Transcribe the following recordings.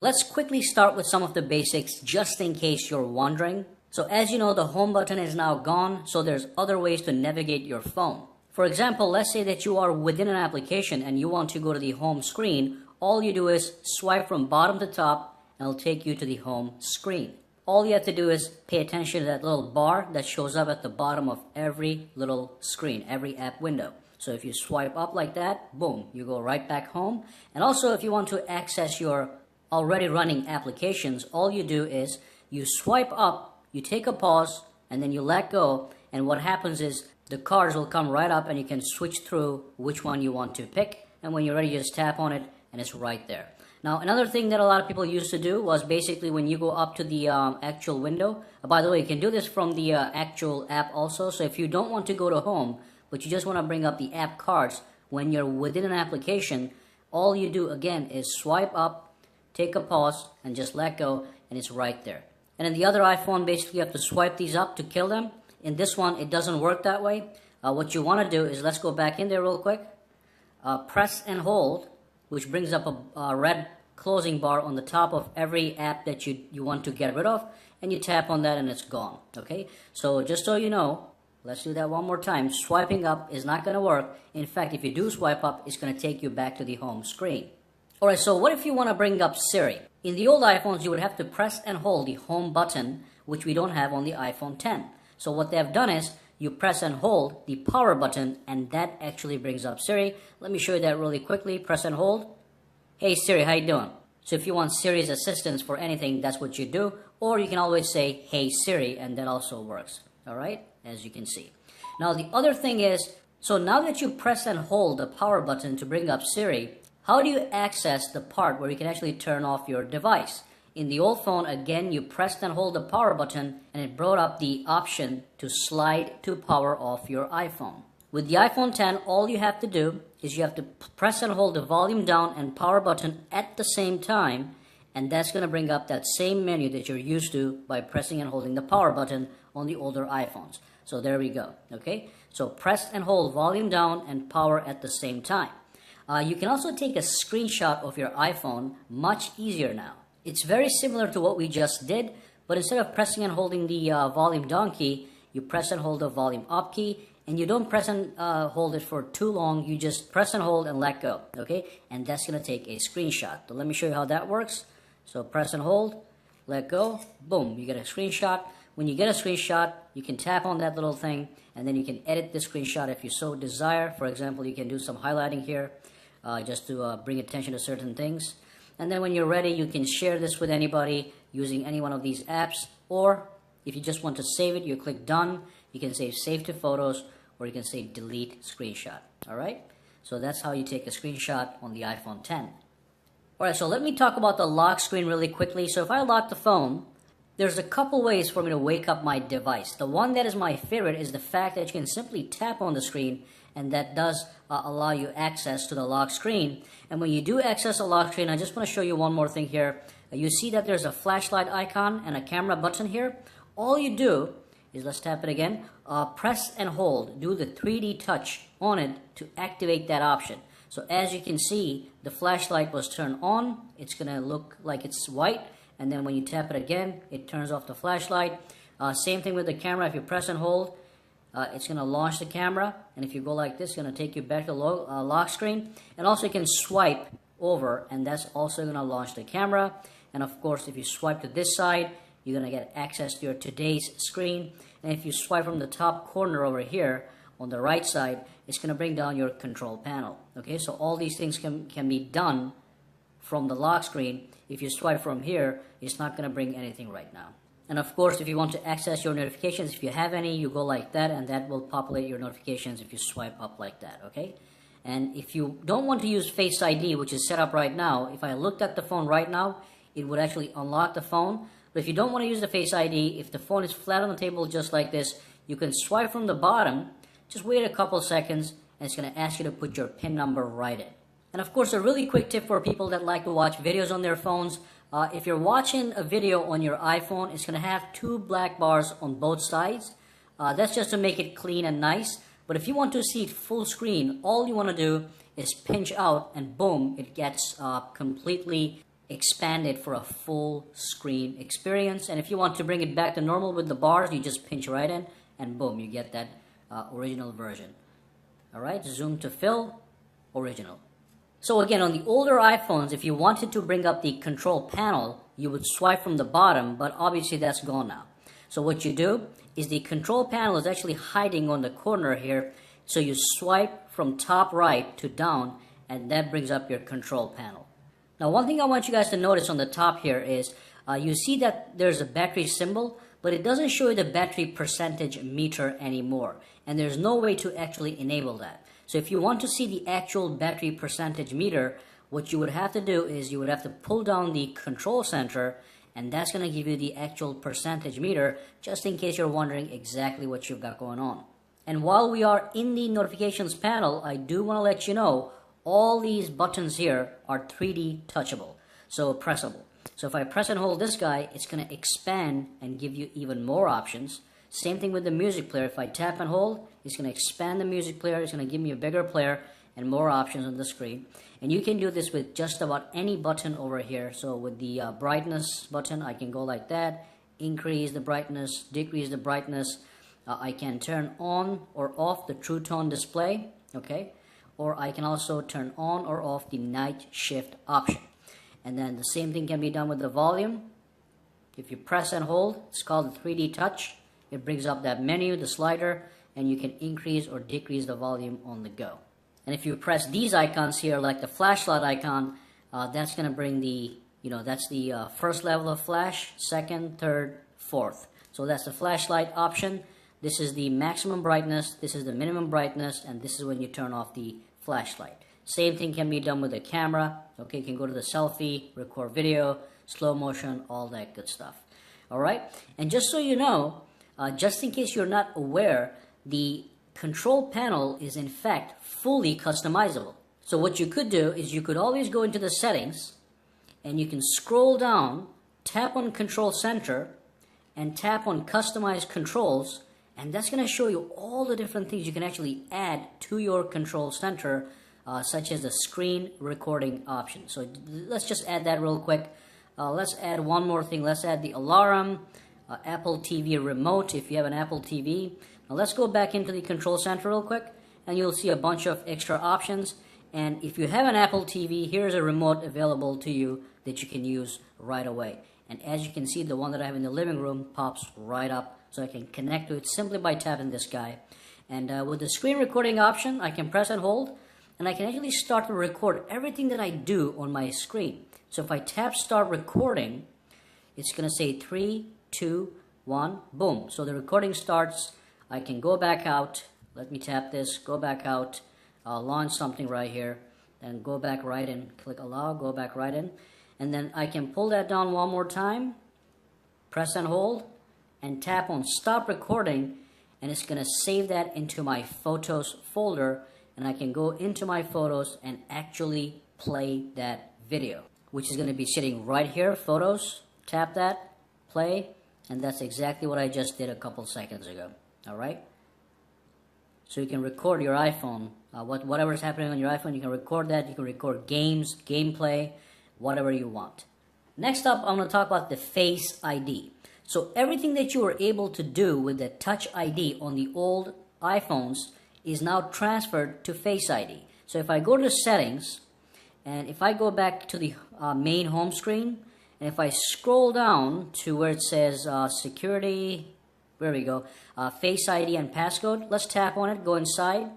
Let's quickly start with some of the basics just in case you're wondering. So as you know, the home button is now gone, so there's other ways to navigate your phone. For example, let's say that you are within an application and you want to go to the home screen. All you do is swipe from bottom to top and it'll take you to the home screen. All you have to do is pay attention to that little bar that shows up at the bottom of every little screen, every app window. So if you swipe up like that, boom, you go right back home. And also if you want to access your already running applications, all you do is you swipe up, you take a pause, and then you let go. And what happens is the cards will come right up and you can switch through which one you want to pick. And when you're ready, you just tap on it and it's right there. Now, another thing that a lot of people used to do was basically when you go up to the actual window. By the way, you can do this from the actual app also. So if you don't want to go to home, but you just want to bring up the app cards, when you're within an application, all you do again is swipe up, take a pause, and just let go, and it's right there. And in the other iPhone, basically you have to swipe these up to kill them. In this one, it doesn't work that way. What you want to do is, let's go back in there real quick. Press and hold, which brings up a red closing bar on the top of every app that you want to get rid of, and you tap on that and it's gone. Okay, so just so you know, let's do that one more time. Swiping up is not going to work. In fact, if you do swipe up, it's going to take you back to the home screen. Alright, so what if you want to bring up Siri? In the old iPhones, you would have to press and hold the home button, which we don't have on the iPhone 10. So what they have done is, you press and hold the power button, and that actually brings up Siri. Let me show you that really quickly. Press and hold. Hey Siri, how you doing? So if you want Siri's assistance for anything, that's what you do. Or you can always say, hey Siri, and that also works. Alright, as you can see. Now the other thing is, so now that you press and hold the power button to bring up Siri, how do you access the part where you can actually turn off your device? In the old phone, again, you pressed and hold the power button and it brought up the option to slide to power off your iPhone. With the iPhone 10, all you have to do is you have to press and hold the volume down and power button at the same time, and that's going to bring up that same menu that you're used to by pressing and holding the power button on the older iPhones. So there we go, okay? So press and hold volume down and power at the same time. You can also take a screenshot of your iPhone much easier now. It's very similar to what we just did, but instead of pressing and holding the volume down key, you press and hold the volume up key, and you don't press and hold it for too long. You just press and hold and let go, okay? And that's going to take a screenshot. So let me show you how that works. So press and hold, let go, boom, you get a screenshot. When you get a screenshot, you can tap on that little thing, and then you can edit the screenshot if you so desire. For example, you can do some highlighting here just to bring attention to certain things. And then when you're ready, you can share this with anybody using any one of these apps. Or if you just want to save it, you click done. You can say save to photos, or you can say delete screenshot. Alright? So that's how you take a screenshot on the iPhone 10. Alright, so let me talk about the lock screen really quickly. So if I lock the phone, there's a couple ways for me to wake up my device. The one that is my favorite is the fact that you can simply tap on the screen, and that does allow you access to the lock screen. And when you do access the lock screen, I just want to show you one more thing here. You see that there's a flashlight icon and a camera button here. All you do is, let's tap it again, press and hold, do the 3D touch on it to activate that option. So as you can see, the flashlight was turned on. It's going to look like it's white. And then when you tap it again, it turns off the flashlight. Same thing with the camera. If you press and hold, it's going to launch the camera. And if you go like this, it's going to take you back to the lock screen. And also you can swipe over, and that's also going to launch the camera. And of course, if you swipe to this side, you're going to get access to your today's screen. And if you swipe from the top corner over here on the right side, it's going to bring down your control panel. Okay, so all these things can be done from the lock screen. If you swipe from here, it's not going to bring anything right now. And of course, if you want to access your notifications, if you have any, you go like that, and that will populate your notifications if you swipe up like that, okay? And if you don't want to use Face ID, which is set up right now, if I looked at the phone right now, it would actually unlock the phone. But if you don't want to use the Face ID, if the phone is flat on the table just like this, you can swipe from the bottom, just wait a couple seconds, and it's going to ask you to put your PIN number right in. And of course, a really quick tip for people that like to watch videos on their phones, if you're watching a video on your iPhone, it's going to have two black bars on both sides. That's just to make it clean and nice. But if you want to see it full screen, all you want to do is pinch out, and boom, it gets completely expand it for a full screen experience. And if you want to bring it back to normal with the bars, you just pinch right in and boom, you get that original version. Alright, zoom to fill, original. So again, on the older iPhones, if you wanted to bring up the control panel, you would swipe from the bottom, but obviously that's gone now. So what you do is the control panel is actually hiding on the corner here, so you swipe from top right to down, and that brings up your control panel. Now one thing I want you guys to notice on the top here is you see that there's a battery symbol, but it doesn't show you the battery percentage meter anymore, and there's no way to actually enable that. So if you want to see the actual battery percentage meter, what you would have to do is you would have to pull down the control center, and that's going to give you the actual percentage meter, just in case you're wondering exactly what you've got going on. And while we are in the notifications panel, I do want to let you know all these buttons here are 3D touchable, so pressable. So if I press and hold this guy, it's going to expand and give you even more options. Same thing with the music player. If I tap and hold, it's going to expand the music player. It's going to give me a bigger player and more options on the screen. And you can do this with just about any button over here. So with the brightness button, I can go like that, increase the brightness, decrease the brightness. I can turn on or off the True Tone display, okay? Or I can also turn on or off the night shift option. And then the same thing can be done with the volume. If you press and hold, it's called the 3D touch. It brings up that menu, the slider, and you can increase or decrease the volume on the go. And if you press these icons here, like the flashlight icon, that's going to bring the, that's the first level of flash, second, third, fourth. So that's the flashlight option. This is the maximum brightness, this is the minimum brightness, and this is when you turn off the flashlight. Same thing can be done with the camera. Okay, you can go to the selfie, record video, slow motion, all that good stuff. Alright, and just so you know, just in case you're not aware, the control panel is in fact fully customizable. So what you could do is you could always go into the settings and you can scroll down, tap on control center and tap on customize controls, and that's going to show you all the different things you can actually add to your control center, such as the screen recording option. So let's just add that real quick. Let's add one more thing. Let's add the alarm, Apple TV remote if you have an Apple TV. Now let's go back into the control center real quick, and you'll see a bunch of extra options. And if you have an Apple TV, here's a remote available to you that you can use right away. And as you can see, the one that I have in the living room pops right up, so I can connect to it simply by tapping this guy. And with the screen recording option, I can press and hold, and I can actually start to record everything that I do on my screen. So if I tap start recording, it's going to say 3, 2, 1, boom. So the recording starts. I can go back out. Let me tap this, go back out, launch something right here, and go back right in. Click allow, go back right in. And then I can pull that down one more time, press and hold, and tap on stop recording, and it's going to save that into my photos folder, and I can go into my photos and actually play that video, which is going to be sitting right here, photos, tap that, play, and that's exactly what I just did a couple seconds ago. Alright? So you can record your iPhone, whatever's happening on your iPhone, you can record that, you can record games, gameplay, whatever you want. Next up, I'm going to talk about the Face ID. So everything that you were able to do with the Touch ID on the old iPhones is now transferred to Face ID. So if I go to settings, and if I go back to the main home screen, and if I scroll down to where it says security, where we go, Face ID and passcode, let's tap on it, go inside.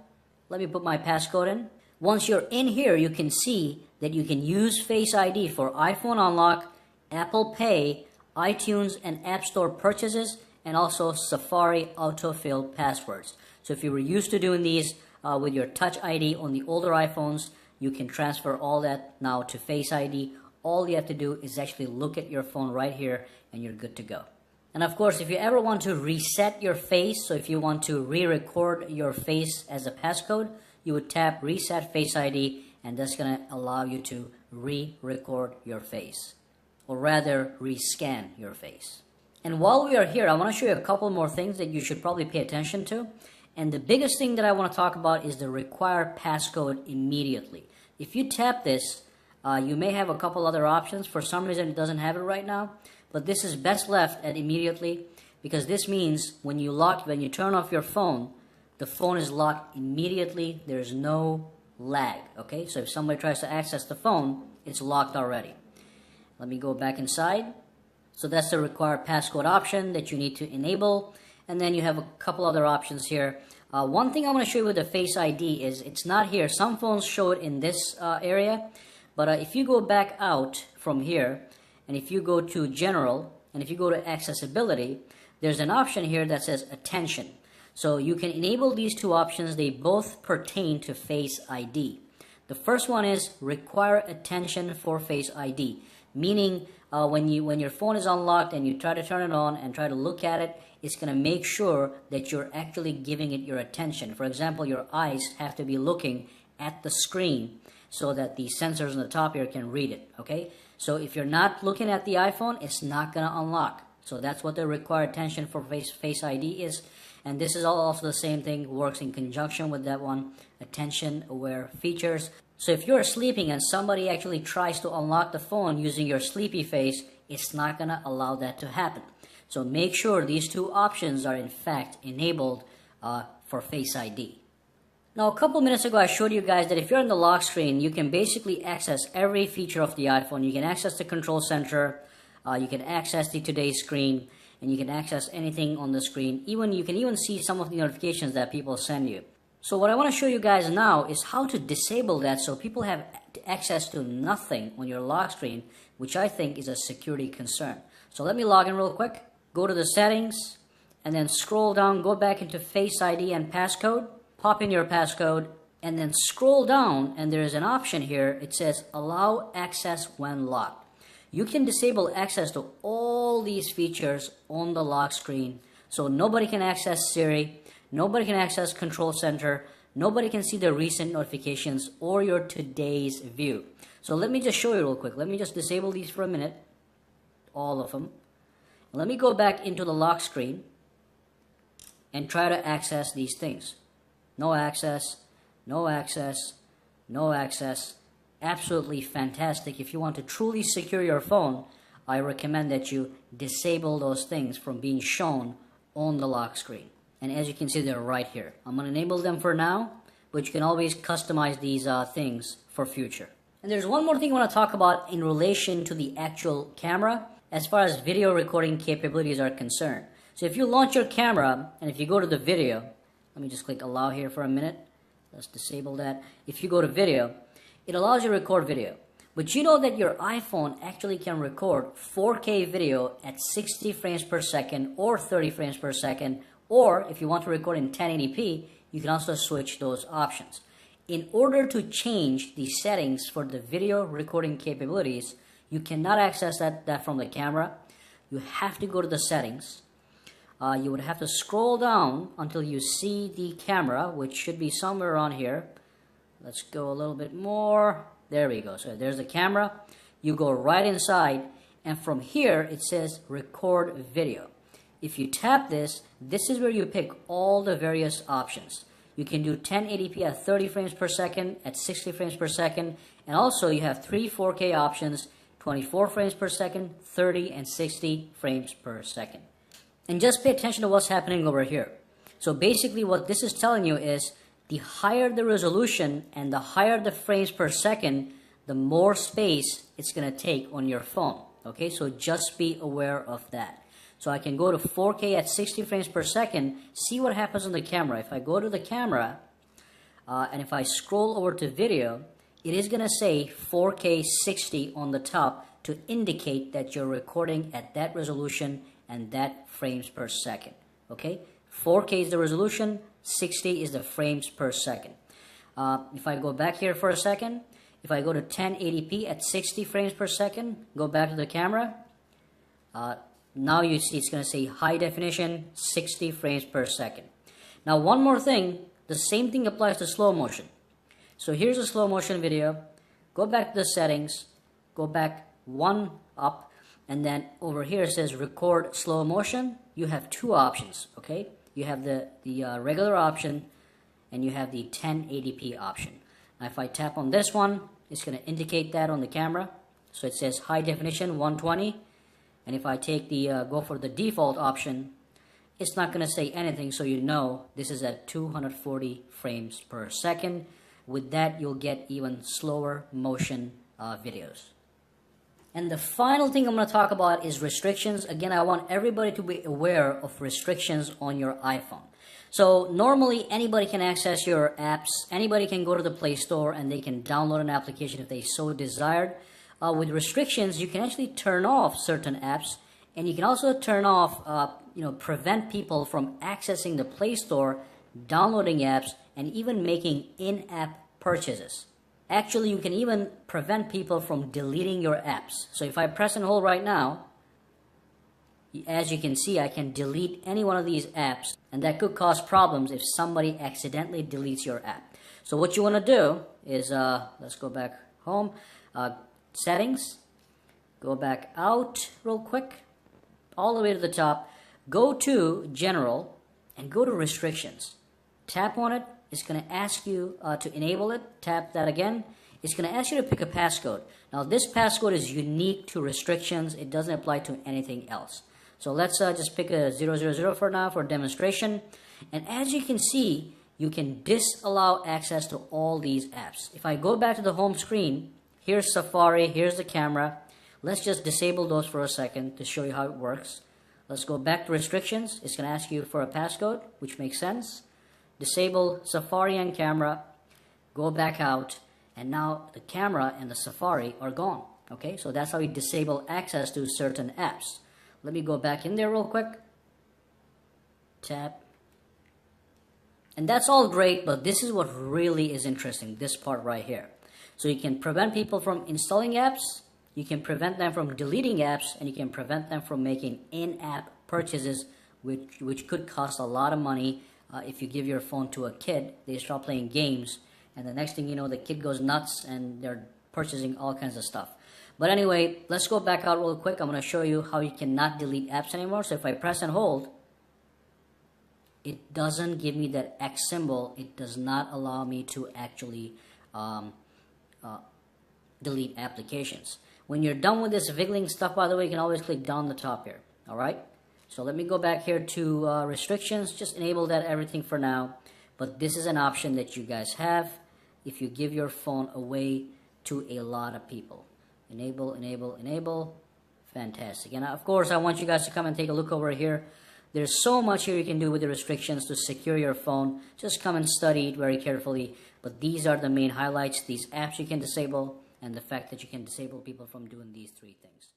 Let me put my passcode in. Once you're in here, you can see that you can use Face ID for iPhone unlock, Apple Pay, iTunes and App Store purchases, and also Safari autofill passwords. So if you were used to doing these with your Touch ID on the older iPhones, you can transfer all that now to Face ID. All you have to do is actually look at your phone right here and you're good to go. And of course, if you ever want to reset your face, so if you want to re-record your face as a passcode, you would tap Reset Face ID, and that's going to allow you to re-record your face, or rather, rescan your face. And while we are here, I want to show you a couple more things that you should probably pay attention to. And the biggest thing that I want to talk about is the require passcode immediately. If you tap this, You may have a couple other options. For some reason, it doesn't have it right now. But this is best left at immediately, because this means when you turn off your phone, the phone is locked immediately. There's no lag, okay? So if somebody tries to access the phone, it's locked already. Let me go back inside. So that's the required passcode option that you need to enable. And then you have a couple other options here. One thing I want to show you with the Face ID is it's not here. Some phones show it in this area. But if you go back out from here, and if you go to General, and if you go to Accessibility, there's an option here that says Attention. So you can enable these two options. They both pertain to Face ID. The first one is Require Attention for Face ID, meaning when your phone is unlocked and you try to turn it on and try to look at it, it's going to make sure that you're actually giving it your attention. For example, your eyes have to be looking at the screen so that the sensors on the top here can read it, okay? So if you're not looking at the iPhone, it's not going to unlock. So that's what the required attention for Face ID is. And this is also the same thing, works in conjunction with that one, attention aware features. So if you're sleeping and somebody actually tries to unlock the phone using your sleepy face, it's not going to allow that to happen. So make sure these two options are in fact enabled for Face ID. Now, a couple minutes ago, I showed you guys that if you're on the lock screen, you can basically access every feature of the iPhone. You can access the control center, you can access the today's screen, and you can access anything on the screen. You can even see some of the notifications that people send you. So what I want to show you guys now is how to disable that so people have access to nothing on your lock screen, which I think is a security concern. So let me log in real quick. Go to the settings, and then scroll down, go back into Face ID and passcode. Pop in your passcode, and then scroll down, and there is an option here. It says Allow Access When Locked. You can disable access to all these features on the lock screen. So nobody can access Siri, nobody can access Control Center, nobody can see the recent notifications or your today's view. So let me just show you real quick. Let me just disable these for a minute, all of them. Let me go back into the lock screen and try to access these things. No access, no access, no access. Absolutely fantastic. If you want to truly secure your phone, I recommend that you disable those things from being shown on the lock screen. And as you can see, they're right here. I'm going to enable them for now, but you can always customize these things for future. And there's one more thing I want to talk about in relation to the actual camera as far as video recording capabilities are concerned. So if you launch your camera, and if you go to the video, let me just click allow here for a minute. Let's disable that. If you go to video, it allows you to record video. But you know that your iPhone actually can record 4K video at 60 frames per second or 30 frames per second. Or if you want to record in 1080p, you can also switch those options. In order to change the settings for the video recording capabilities, you cannot access that from the camera. You have to go to the settings. You would have to scroll down until you see the camera, which should be somewhere around here. Let's go a little bit more. There we go. So there's the camera. You go right inside, and from here it says record video. If you tap this, this is where you pick all the various options. You can do 1080p at 30 frames per second, at 60 frames per second, and also you have 3 4K options, 24 frames per second, 30 and 60 frames per second. And just pay attention to what's happening over here. So basically what this is telling you is the higher the resolution and the higher the frames per second, the more space it's going to take on your phone. Okay, so just be aware of that. So I can go to 4K at 60 frames per second, see what happens on the camera. If I go to the camera and if I scroll over to video, it is going to say 4K 60 on the top to indicate that you're recording at that resolution and that frames per second. Okay, 4K is the resolution, 60 is the frames per second. If I go back here for a second, if I go to 1080p at 60 frames per second, go back to the camera, now you see it's going to say high definition, 60 frames per second. Now one more thing, the same thing applies to slow motion. So here's a slow motion video. Go back to the settings, go back one up, and then over here it says record slow motion. You have two options, okay? You have the regular option and you have the 1080p option. Now if I tap on this one, it's going to indicate that on the camera. So it says high definition 120. And if I take the go for the default option, it's not going to say anything, so you know this is at 240 frames per second. With that, you'll get even slower motion videos. And the final thing I'm going to talk about is restrictions. Again, I want everybody to be aware of restrictions on your iPhone. So normally anybody can access your apps. Anybody can go to the Play Store and they can download an application if they so desired. With restrictions, you can actually turn off certain apps, and you can also turn off, prevent people from accessing the Play Store, downloading apps, and even making in-app purchases. Actually, you can even prevent people from deleting your apps. So if I press and hold right now, as you can see, I can delete any one of these apps, and that could cause problems if somebody accidentally deletes your app. So what you want to do is, let's go back home, settings, go back out real quick, all the way to the top, go to general, and go to restrictions. Tap on it. It's going to ask you to enable it. Tap that again. It's going to ask you to pick a passcode. Now this passcode is unique to restrictions. It doesn't apply to anything else. So let's just pick a 000 for now for demonstration. And as you can see, you can disallow access to all these apps. If I go back to the home screen, here's Safari, here's the camera. Let's just disable those for a second to show you how it works. Let's go back to restrictions. It's going to ask you for a passcode, which makes sense. Disable Safari and camera, go back out, and now the camera and the Safari are gone. Okay, so that's how you disable access to certain apps. Let me go back in there real quick. Tap. And that's all great, but this is what really is interesting, this part right here. So you can prevent people from installing apps, you can prevent them from deleting apps, and you can prevent them from making in-app purchases, which could cost a lot of money. If you give your phone to a kid, they start playing games, and the next thing you know, the kid goes nuts and they're purchasing all kinds of stuff. But anyway, let's go back out real quick. I'm going to show you how you cannot delete apps anymore. So if I press and hold, it doesn't give me that X symbol. It does not allow me to actually delete applications. When you're done with this wiggling stuff, by the way, you can always click down the top here. All right? So let me go back here to restrictions. Just enable that everything for now. But this is an option that you guys have if you give your phone away to a lot of people. Enable, enable, enable. Fantastic. And of course, I want you guys to come and take a look over here. There's so much here you can do with the restrictions to secure your phone. Just come and study it very carefully. But these are the main highlights. These apps you can disable, and the fact that you can disable people from doing these three things.